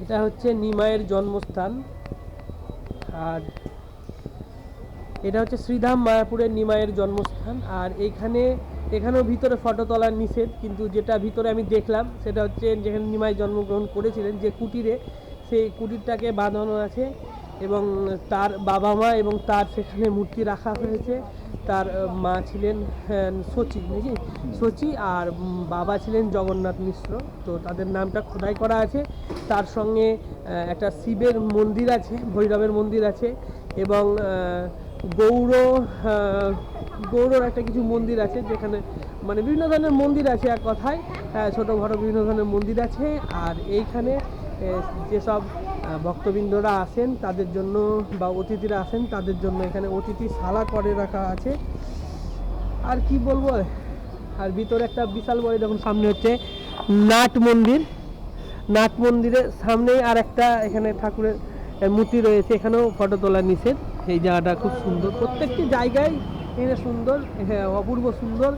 এটা হচ্ছে নিমাইয়ের জন্মস্থান। আর এটা হচ্ছে শ্রীধাম মায়াপুরের নিমাইয়ের জন্মস্থান। আর এখানেও ভিতরে ফটো তোলার নিষেধ, কিন্তু যেটা ভিতরে আমি দেখলাম সেটা হচ্ছে যেখানে নিমাই জন্মগ্রহণ করেছিলেন যে কুটিরে, সেই কুটিরটাকে বাঁধানো আছে এবং তার বাবা মা এবং তার সেখানে মূর্তি রাখা হয়েছে। তার মা ছিলেন শচী নাকি, শচী, আর বাবা ছিলেন জগন্নাথ মিশ্র। তো তাদের নামটা খোদাই করা আছে। তার সঙ্গে একটা শিবের মন্দির আছে, ভৈরবের মন্দির আছে এবং গৌড়র একটা কিছু মন্দির আছে, যেখানে মানে বিভিন্ন ধরনের মন্দির আছে এক কথায়, ছোটো বড়ো বিভিন্ন ধরনের মন্দির আছে। আর এইখানে যেসব ভক্তবৃন্দরা আসেন তাদের জন্য বা অতিথিরা আসেন তাদের জন্য এখানে অতিথিশালা করে রাখা আছে। আর কি বলবো, আর ভিতরে একটা বিশাল বড় যখন সামনে হচ্ছে নাট মন্দির, নাট মন্দিরের সামনেই আর একটা এখানে ঠাকুরের মূর্তি রয়েছে, এখানেও ফটো তোলা নিষেধ। এই জায়গাটা খুব সুন্দর, প্রত্যেকটি জায়গায় এখানে সুন্দর, হ্যাঁ অপূর্ব সুন্দর।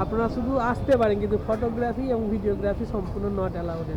আপনারা শুধু আসতে পারেন, কিন্তু ফটোগ্রাফি এবং ভিডিওগ্রাফি সম্পূর্ণ নট অ্যালাউড।